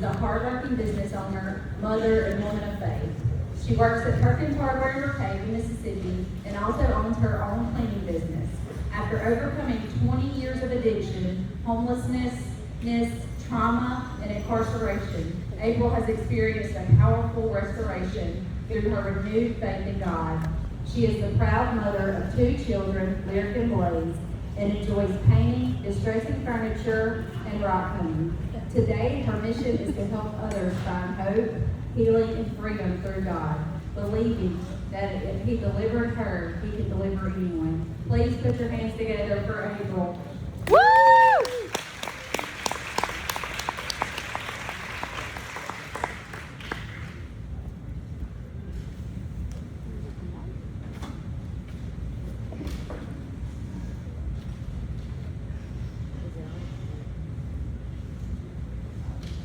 is a hardworking business owner, mother, and woman of faith. She works at Perkins Hardware in Brookhaven, Mississippi, and also owns her own cleaning business. After overcoming 20 years of addiction, homelessness, trauma, and incarceration, April has experienced a powerful restoration through her renewed faith in God. She is the proud mother of 2 children, Lyric and Blaze, and enjoys painting, distressing furniture, and rock cutting. Today, her mission is to help others find hope, healing, and freedom through God, believing that if He delivered her, He can deliver anyone. Please put your hands together for April. Woo!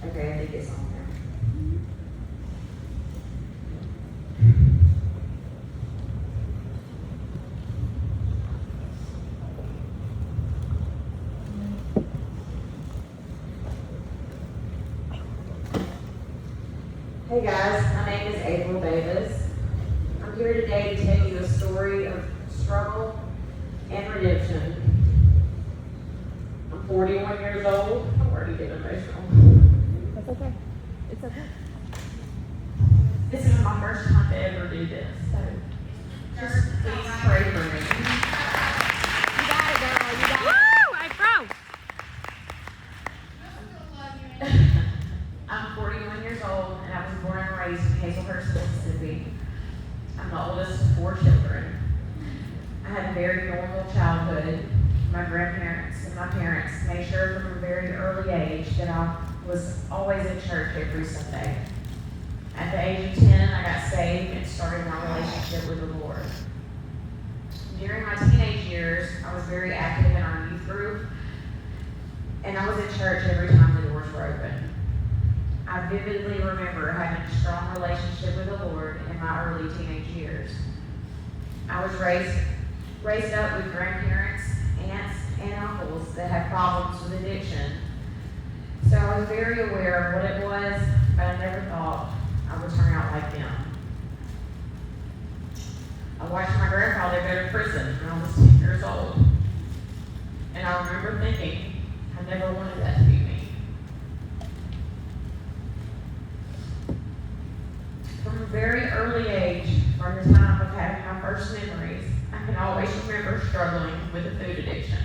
Okay, I think it's on there. Hey guys, my name is April Davis. I'm here today to tell you a story of struggle and redemption. I'm 41 years old. I'm already getting emotional. That's okay. It's okay. This is my first time to ever do this, so just please pray for me. You got it, girl. You got it. Woo! April! I'm 41 years old, and I was born and raised in Hazelhurst, Mississippi. I'm the oldest of 4 children. I had a very normal childhood. My grandparents and my parents made sure from a very early age that I was always in church every Sunday. At the age of 10, I got saved and started my relationship with the Lord. During my teenage years, I was very active in our youth group, and I was in church every time the doors were open. I vividly remember having a strong relationship with the Lord in my early teenage years. I was raised up with grandparents, aunts, and uncles that had problems with addiction. So I was very aware of what it was, but I never thought I would turn out like them. I watched my grandfather go to prison when I was 10 years old. And I remember thinking, I never wanted that to be me. From a very early age, from the time of having my first memories, I can always remember struggling with a food addiction.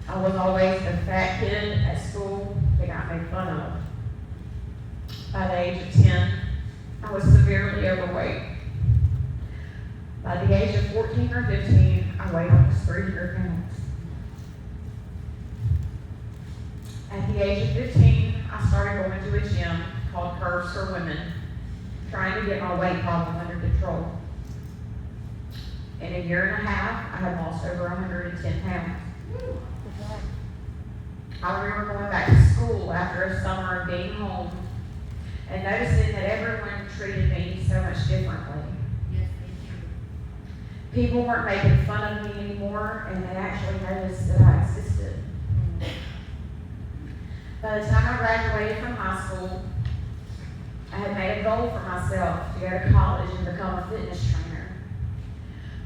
I was always the fat kid at school that got made fun of. By the age of 10, I was severely overweight. By the age of 14 or 15, I weighed almost 300 pounds. At the age of 15, I started going to a gym called Curves for Women, trying to get my weight problem under control. In a year and a half, I had lost over 110 pounds. I remember going back to school after a summer of being home and noticing that everyone treated me so much differently. People weren't making fun of me anymore, and they actually noticed that I existed. By the time I graduated from high school, I had made a goal for myself to go to college and become a fitness trainer,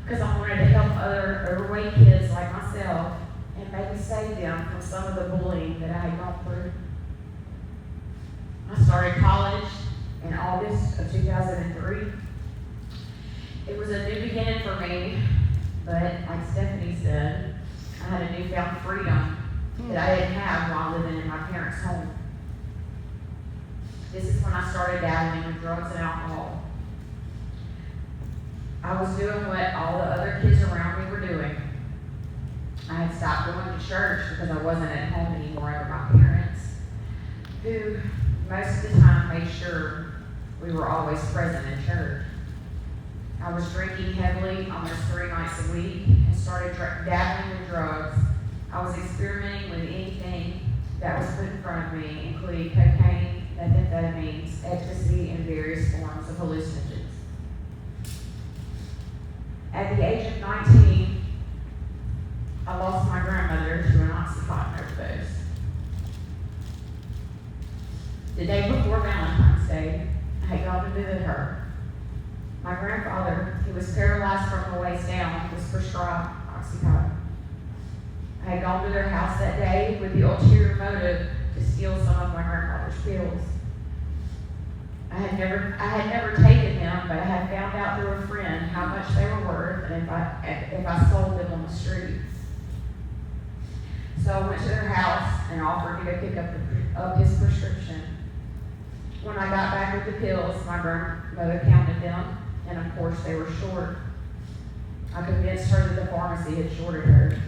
because I wanted to help other overweight kids like myself and maybe save them from some of the bullying that I had gone through. I started college in August of 2003. It was a new beginning for me, but like Stephanie said, I had a newfound freedom that I didn't have while living in my parents' home. This is when I started dabbling with drugs and alcohol. I was doing what all the other kids around me were doing. I had stopped going to church because I wasn't at home anymore under my parents, who most of the time made sure we were always present in church. I was drinking heavily almost 3 nights a week and started dabbling with drugs. I was experimenting with anything that was put in front of me, including cocaine, methamphetamines, ecstasy, and various forms of hallucinogens. At the age of 19, I lost my grandmother to an Oxycontin overdose. The day before Valentine's Day, I had gone to visit her. My grandfather, who was paralyzed from the waist down, was prescribed Oxycontin. I had gone to their house that day with the ulterior motive to steal some of my grandfather's pills. I had never taken them, but I had found out through a friend how much they were worth and if I sold them on the street. So I went to their house and offered to go pick up his prescription. When I got back with the pills, my grandmother counted them, and of course they were short. I convinced her that the pharmacy had shorted her.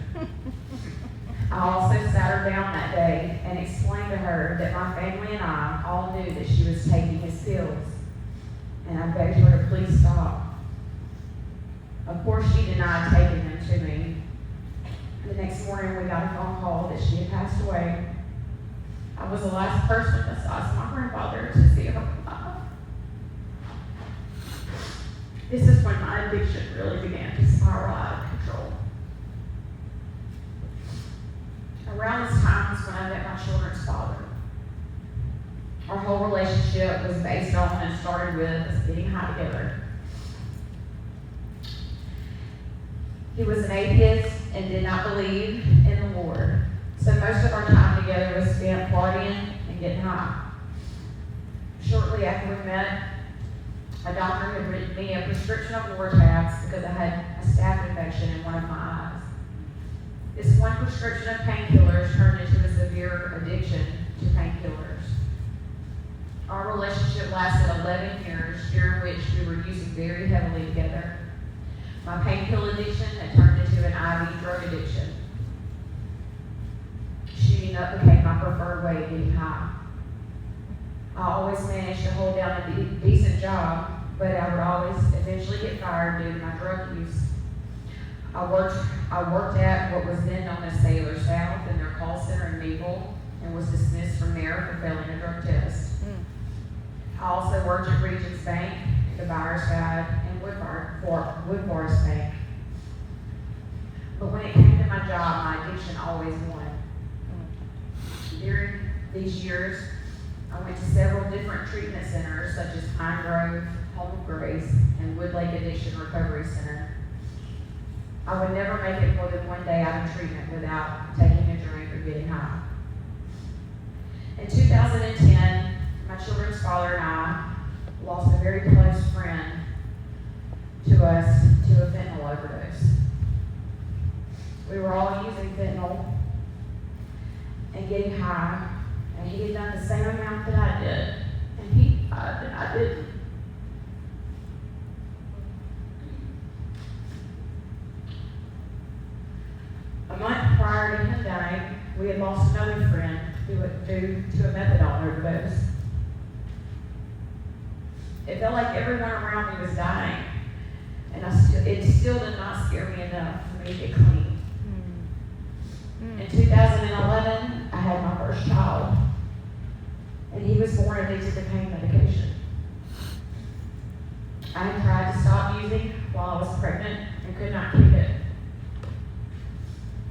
I also sat her down that day and explained to her that my family and I all knew that she was taking his pills, and I begged her to please stop. Of course, she denied taking them to me. The next morning, we got a phone call that she had passed away. I was the last person besides my grandfather to see her alive. This is when my addiction really began to spiral out of control. Around this time was when I met my children's father. Our whole relationship was based on and started with us getting high together. He was an atheist and did not believe in the Lord. So most of our time together was spent partying and getting high. Shortly after we met, a doctor had written me a prescription of Lortabs because I had a staph infection in one of my eyes. This one prescription of painkillers turned into a severe addiction to painkillers. Our relationship lasted 11 years, during which we were using very heavily together. My painkiller addiction had turned into an IV drug addiction. Shooting up became my preferred way of getting high. I always managed to hold down a decent job, but I would always eventually get fired due to my drug use. I worked at what was then known as Sailor South in their call center in Meadville and was dismissed from there for failing a drug test. I also worked at Regions Bank, the Buyer's Guide, and Wood Forest Bank. But when it came to my job, my addiction always won. During these years, I went to several different treatment centers such as Pine Grove, Home of Grace, and Wood Lake Addiction Recovery Center. I would never make it more than one day out of treatment without taking a drink or getting high. In 2010, my children's father and I lost a very close friend to us to a fentanyl overdose. We were all using fentanyl and getting high, and he had done the same amount that I did, and I didn't. A month prior to him dying, we had lost another friend due to a methadone overdose. It felt like everyone around me was dying, and it still did not scare me enough for me to get clean. In 2011, I had my first child, and he was born addicted to pain medication. I had tried to stop using while I was pregnant and could not keep it.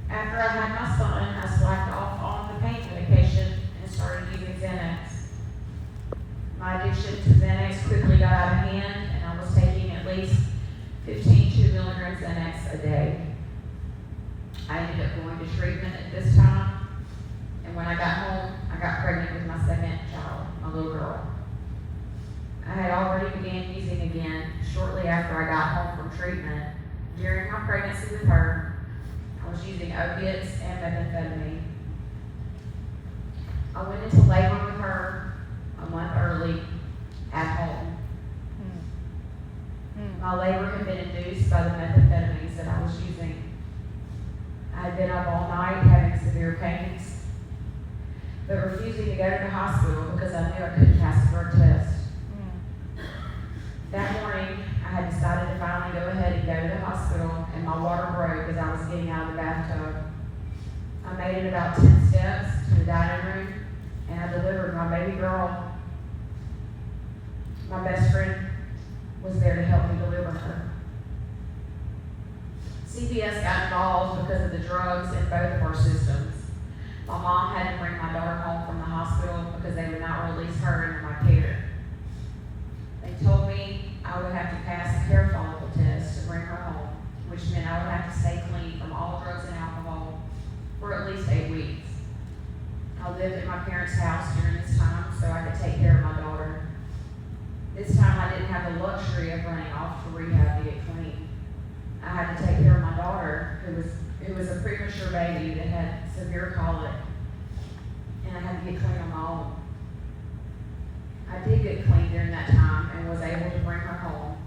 After I had my son, I slacked off on the pain medication and started using Xanax. My addiction to Xanax quickly got out of hand, and I was taking at least 15 2-milligram Xanax a day. I ended up going to treatment at this time, and when I got home, I got pregnant with my second child, my little girl. I had already began using again shortly after I got home from treatment. During my pregnancy with her, I was using opiates and methamphetamine. I went into labor with her a month early at home. My labor had been induced by the methamphetamines that I was using. I had been up all night having severe pains, but refusing to go to the hospital because I knew I couldn't pass the drug test. That morning, I had decided to finally go ahead and go to the hospital, and my water broke as I was getting out of the bathtub. I made it about 10 steps to the dining room, and I delivered my baby girl. My best friend was there to help me deliver her. CPS got involved because of the drugs in both of our systems. My mom had to bring my daughter home from the hospital because they would not release her lived at my parents' house during this time so I could take care of my daughter. This time I didn't have the luxury of running off to rehab to get clean. I had to take care of my daughter, who was a premature baby that had severe colic, and I had to get clean on my own. I did get clean during that time and was able to bring her home.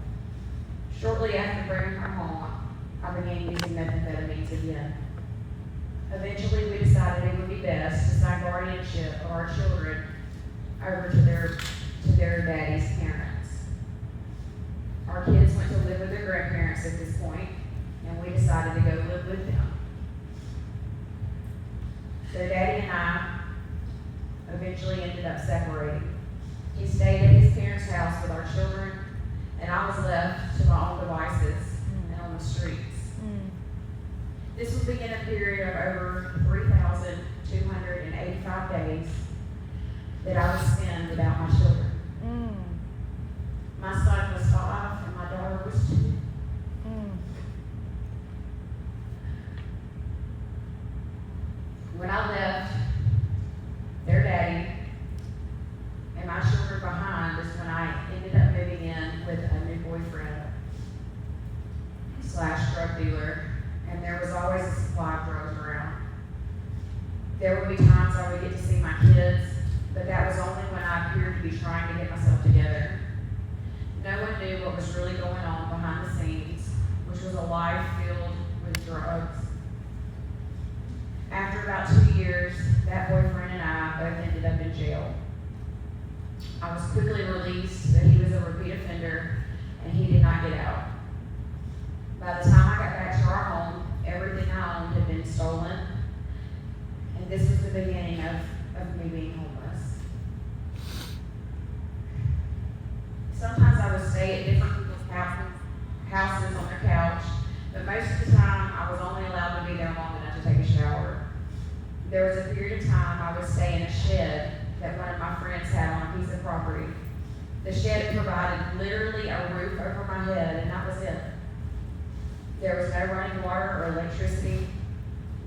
Shortly after bringing her home, I began using methamphetamines again. Eventually, we decided it would be best to sign guardianship of our children over to their daddy's parents. Our kids went to live with their grandparents at this point, and we decided to go live with them. So Daddy and I eventually ended up separating. He stayed at his parents' house with our children, and I was left to my own devices and on the streets. This would begin a period of over 3,285 days that I would spend without my children. My son was 5 and my daughter was 2. When I left their daddy and my children behind is when I ended up moving in with a new boyfriend / drug dealer, and there was always a supply of drugs around. There would be times I would get to see my kids, but that was only when I appeared to be trying to get myself together. No one knew what was really going on behind the scenes, which was a life filled with drugs. After about 2 years, that boyfriend and I both ended up in jail. I was quickly released, but he was a repeat offender, and he did not get out. By the time I got back to our home, everything I owned had been stolen, and this was the beginning of me being homeless. Sometimes I would stay at different people's houses on their couch, but most of the time I was only allowed to be there long enough to take a shower. There was a period of time I would stay in a shed that one of my friends had on a piece of property. The shed provided literally a roof over my head, and that was it. There was no running water or electricity.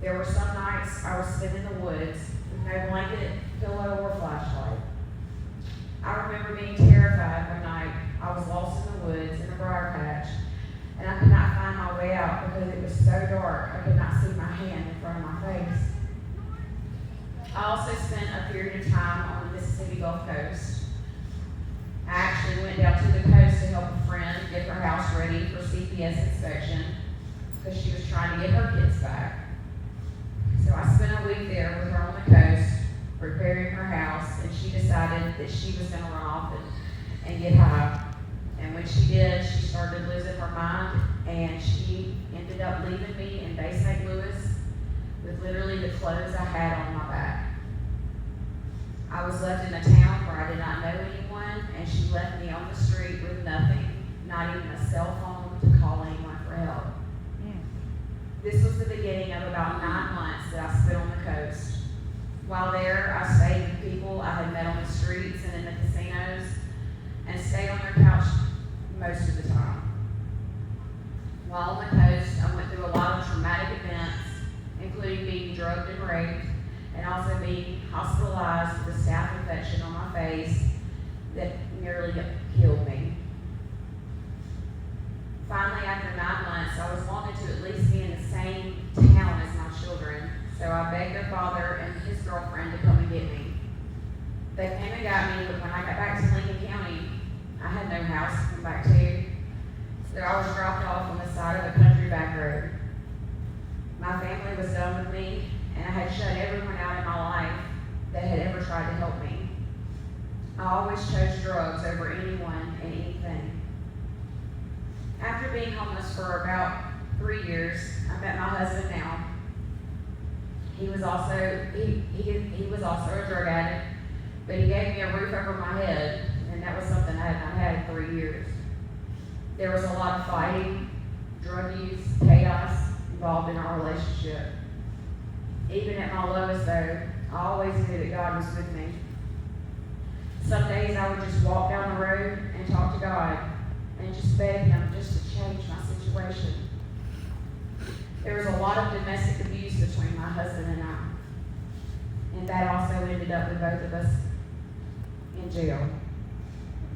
There were some nights I would spend in the woods with no blanket, pillow, or flashlight. I remember being terrified one night. I was lost in the woods in a briar patch, and I could not find my way out because it was so dark I could not see my hand in front of my face. I also spent a period of time on the Mississippi Gulf Coast. I actually went down to the coast to help a friend get her house ready for CPS inspection because she was trying to get her kids back. So I spent a week there with her on the coast, preparing her house, and she decided that she was going to run off and get high. And when she did, she started losing her mind, and she ended up leaving me in Bay St. Louis with literally the clothes I had on my back. I was left in a town where I did not know anyone, and she left me on the street with nothing, not even a cell phone to call anyone for help. This was the beginning of about 9 months that I spent on the coast. While there, I stayed with people I had met on the streets and in the casinos, and stayed on their couch most of the time. While on the coast, I went through a lot of traumatic events, including being drugged and raped, and also being hospitalized with a staph infection on my face that nearly killed me. Finally, after 9 months, I was wanted to at least be in the same town as my children, so I begged their father and his girlfriend to come and get me. They came and got me, but when I got back to Lincoln County, I had no house to come back to, so I was dropped off on the side of a country back road. My family was done with me, and I had shut everyone out in my life that had ever tried to help me. I always chose drugs over anyone and anything. After being homeless for about 3 years, I met my husband now. He was also a drug addict, but he gave me a roof over my head, and that was something I had not had in 3 years. There was a lot of fighting, drug use, chaos involved in our relationship. Even at my lowest though, I always knew that God was with me. Some days I would just walk down the road and talk to God and just beg Him just to change my situation. There was a lot of domestic abuse between my husband and I. and that also ended up with both of us in jail.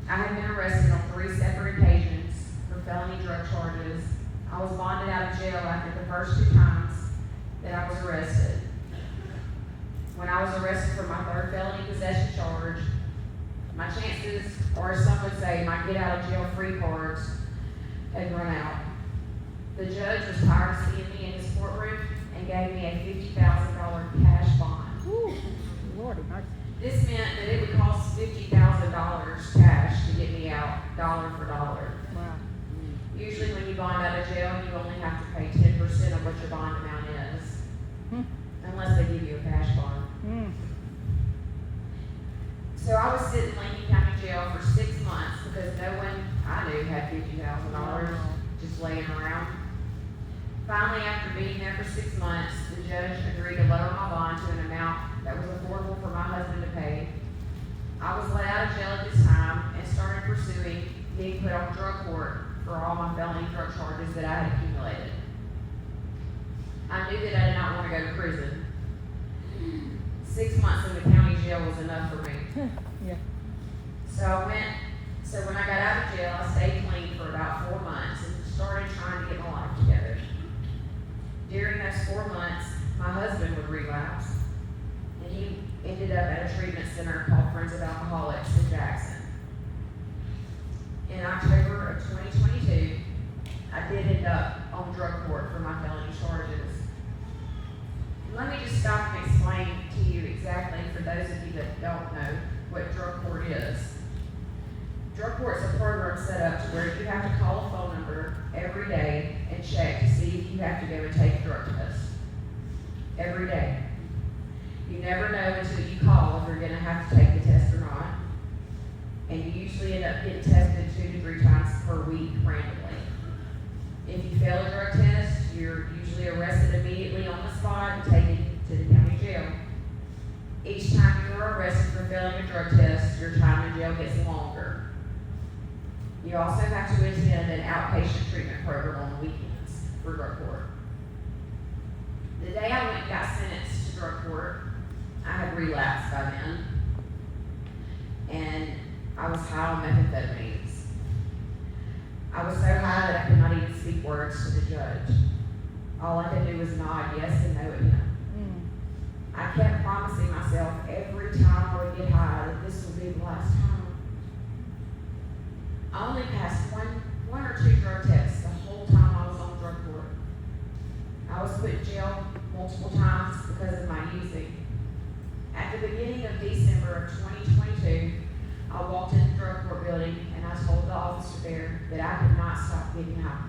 I have been arrested on 3 separate occasions for felony drug charges. I was bonded out of jail after the first 2 times that I was arrested. When I was arrested for my 3rd felony possession charge, my chances, or as some would say, my get out of jail free cards, had run out. The judge was tired of seeing me in his courtroom and gave me a $50,000 cash bond. Ooh, Lordy mercy. This meant that it would cost $50,000 cash to get me out, dollar for dollar. Wow. Usually when you bond out of jail, you only have to pay 10% of what your bond amount is, unless they give you a cash bond. So I was sitting in Lincoln County Jail for 6 months because no one I knew had $50,000 just laying around. Finally, after being there for 6 months, the judge agreed to lower my bond to an amount that was affordable for my husband to pay. I was let out of jail at this time and started pursuing being put on drug court for all my felony drug charges that I had accumulated. I knew that I did not want to go to prison. 6 months in the county jail was enough for me. Yeah. So when I got out of jail, I stayed clean for about 4 months and started trying to get my life together. During those 4 months, my husband would relapse, and he ended up at a treatment center called Friends of Alcoholics in Jackson. In October of 2022, I did end up on drug court for my felony charges. Let me just stop and explain to you exactly, for those of you that don't know, what drug court is. Drug court's a program set up to where you have to call a phone number every day and check to see if you have to go and take a drug test. Every day. You never know until you call if you're going to have to take the test or not. And you usually end up getting tested 2 to 3 times per week randomly. If you fail a drug test, you're usually arrested immediately on the spot and taken to the county jail. Each time you are arrested for failing a drug test, your time in jail gets longer. You also have to attend an outpatient treatment program on the weekends for drug court. The day I went and got sentenced to drug court, I had relapsed by then, and I was high on methamphetamines. I was so high that I could not even speak words to the judge. All I could do was nod yes and no at him. I kept promising myself every time I would get high that this would be the last time. I only passed one or two drug tests the whole time I was on drug court. I was put in jail multiple times because of my using. At the beginning of December of 2022, I walked in the drug court building and I told the officer there that I could not stop getting high.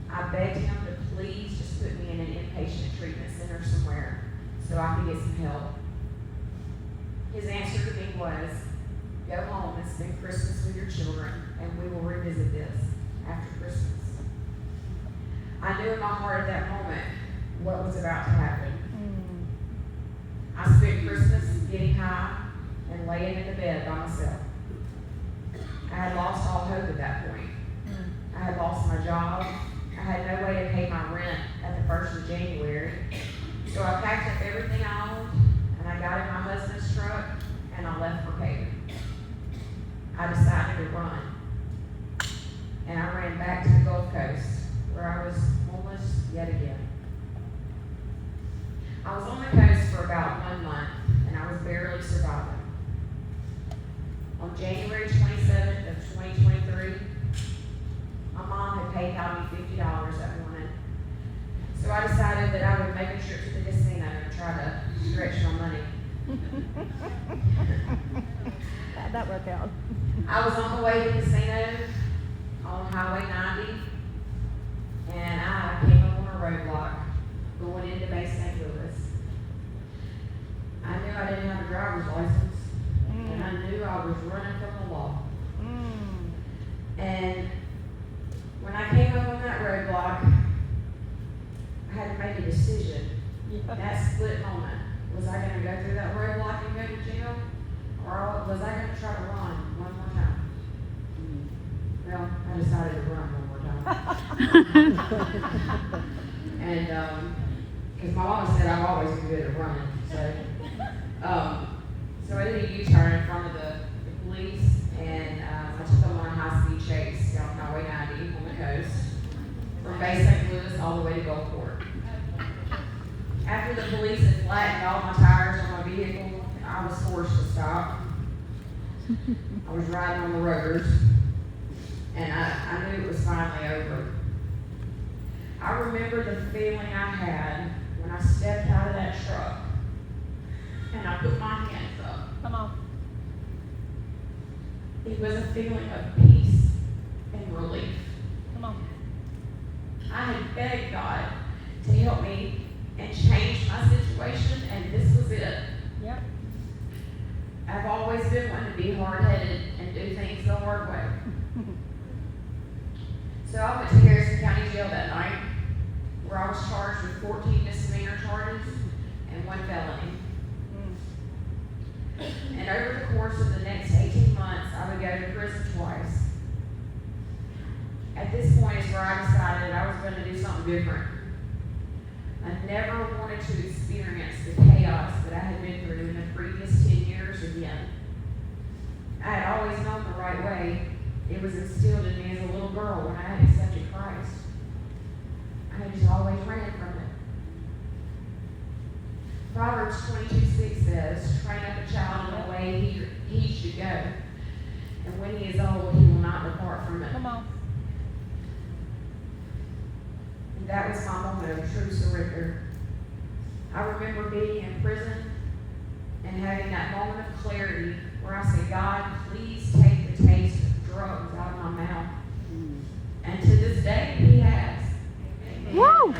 I begged him to please just put me in an inpatient treatment center somewhere so I could get some help. His answer to me was, go home and spend Christmas with your children and we will revisit this after Christmas. I knew in my heart at that moment what was about to happen. I spent Christmas getting high and laying in the bed by myself. I had lost all hope at that point. I had lost my job. I had no way to pay my rent at the 1st of January. So I packed up everything I owned and I got in my husband's truck and I left for Caden. I decided to run. And I ran back to the Gulf Coast where I was homeless yet again. I was on the coast for about 1 month and I was barely surviving. On January 27th of 2023, my mom had PayPal me $50 that morning. So I decided that I would make a trip to the casino and try to stretch my money. How'd that work out? I was on the way to the casino on Highway 90, and I came up on a roadblock going into Bay St. Louis. I knew I didn't have a driver's license, and I knew I was running from the law. And when I came up on that roadblock, I had to make a decision. That split moment. Was I going to go through that roadblock and go to jail? Or was I going to try to run one more time? Well, I decided to run one more time. And, because my mama said I've always been good at running. So I was forced to stop. I was riding on the rotors, and I knew it was finally over. I remember the feeling I had when I stepped out of that truck, and I put my hands up. Come on. It was a feeling of peace and relief. Come on. I had begged God to help me and change my situation, and this was it. Yep. I've always been one to be hard-headed and do things the hard way. So I went to Harrison County Jail that night, where I was charged with 14 misdemeanor charges and 1 felony. And over the course of the next 18 months, I would go to prison twice. At this point is where I decided I was going to do something different. I never wanted to experience the chaos that I had been through in the previous 10 years again. I had always known the right way. It was instilled in me as a little girl when I had accepted Christ. I had just always ran from it. Proverbs 22:6 says, "Train up a child in the way he should go, and when he is old, he will not depart from it." Come on. And that was my moment of true surrender. I remember being in prison and having that moment of clarity where I said, "God, please take the taste of drugs out of my mouth." And to this day, he has. Woo!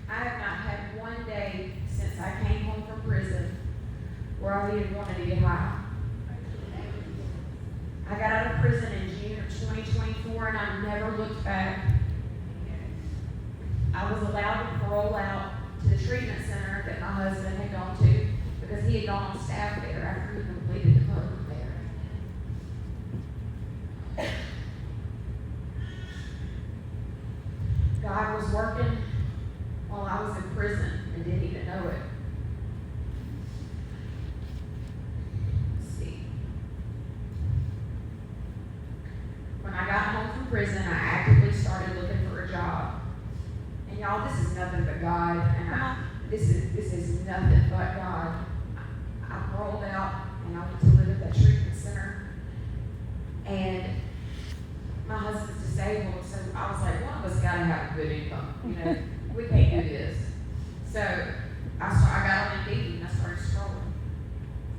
I have not had one day since I came home from prison where I even wanted to get high. I got out of prison in June of 2024 and I never looked back. I was allowed to parole out to the treatment center that my husband had gone to because he had gone on staff there after he completed the program there. God was working while I was in prison and didn't even know it. Let's see. When I got home from prison, I actively started looking for a job. And y'all, this is nothing but God. And this is nothing but God. I paroled out and I went to live at that treatment center. And my husband's disabled, so I was like, one of us gotta have a good income. You know, we can't do this. So I got on Indeed and I started scrolling.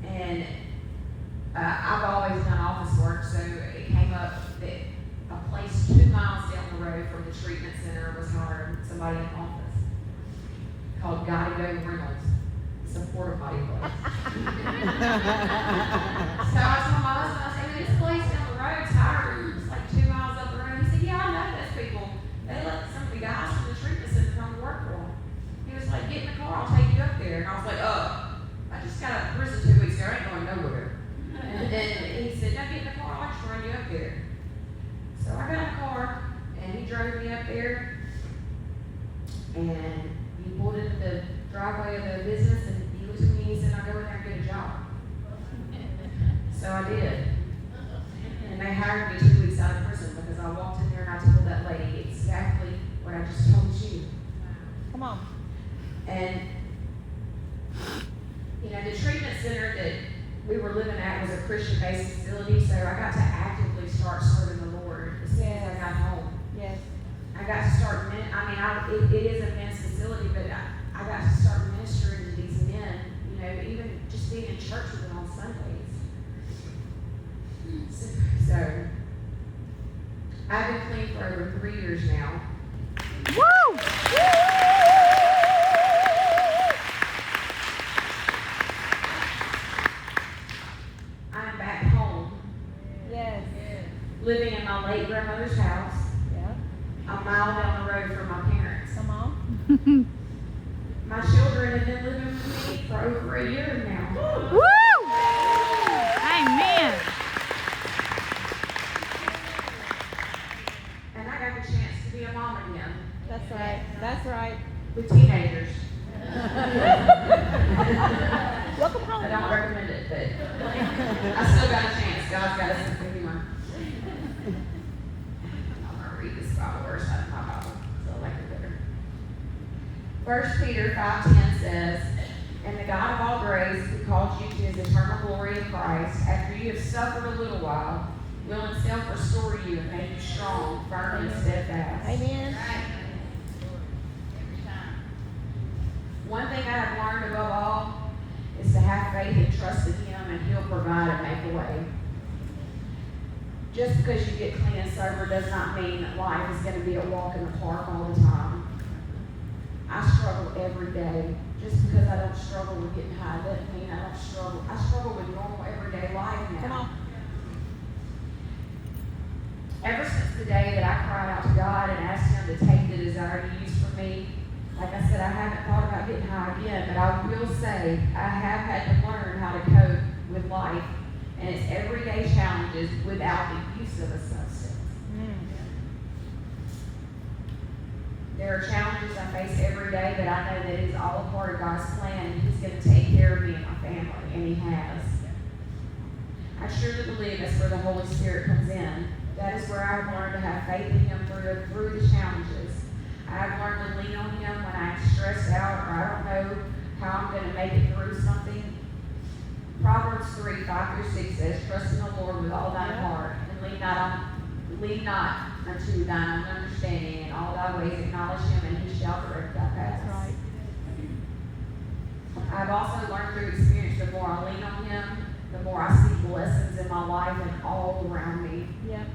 And I've always done office work, so it came up that a place 2 miles down the road from the treatment center was hiring somebody in office called Gotta Go Reynolds. It's a porta potty place. So I told my husband, I said, this place down the road's hiring. It's like 2 miles up the road. He said, yeah, I know those people. They let some of the guys from the treatment center come to work for them. He was like, get in the car, I'll take you up there. And I was like, I just got out of prison 2 weeks ago, I ain't going nowhere. And he said, no, get in the car, I'll just run you up there. So I got in the car, and he drove me up there, and he pulled into the driveway of the business, and he looked at me and he said, I'll go in there and get a job. So I did. And they hired me 2 weeks out of prison because I walked in there and I told that lady exactly what I just told you. Come on. And, you know, the treatment center that we were living at was a Christian-based facility, so I got to actively start serving the Lord as soon as I got home. Yes. I got to start, it is a men's facility, but I got to start ministering to these men, you know, even just being in church with them on Sundays. So I've been clean for over 3 years now. Woo! I'm back home, Yes. living in my late grandmother's house, Yeah. a mile down the road from my parents. Come on. My children have been living with me for over a year now. Woo! Amen. And I got the chance to be a mom again That's right. That's right. with teenagers. Welcome home. I don't recommend it, but I still got a chance. God's got a sense of humor. I'm going to read this Bible verse out of my Bible, so I like it better. 1 Peter 5:10 says, "And the God of all grace, who called you to his eternal glory in Christ, after you have suffered a little while, will himself restore you and make you strong, firm, and steadfast." Amen. One thing I have learned above all is to have faith and trust in him, and he'll provide and make a way. Just because you get clean and sober does not mean that life is going to be a walk in the park all the time. I struggle every day. Just because I don't struggle with getting high doesn't mean I don't struggle. I struggle with normal everyday life now. Come on. Ever since the day that I cried out to God and asked him to take the desire he used for me, like I said, I haven't thought about getting high again, but I will say I have had to learn how to cope with life and its everyday challenges without the use of a substance. There are challenges I face every day, but I know that it is all a part of God's plan, and he's going to take care of me and my family, and he has. I truly believe that's where the Holy Spirit comes in. That is where I've learned to have faith in him through the challenges. I've learned to lean on him when I'm stressed out or I don't know how I'm going to make it through something. Proverbs 3:5-6 says, "Trust in the Lord with all thine heart, and lean not unto thine own understanding. In all thy ways acknowledge him, and he shall direct thy paths." That's right. I've also learned through experience, the more I lean on him, the more I see blessings in my life and all around me. Yep.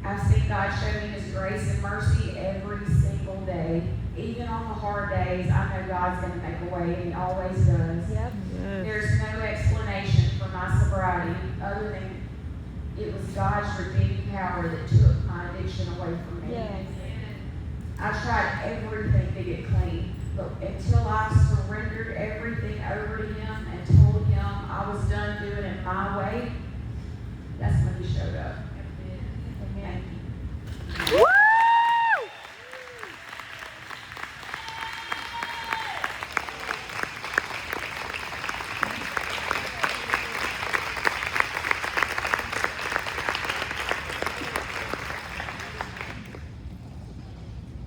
I've seen God show me his grace and mercy every single day. Even on the hard days, I know God's going to make a way, and he always does. Yep. There's no explanation for my sobriety other than it was God's redeeming power that took my addiction away from me. Yes. I tried everything to get clean, but until I surrendered everything over to him and told him I was done doing it my way,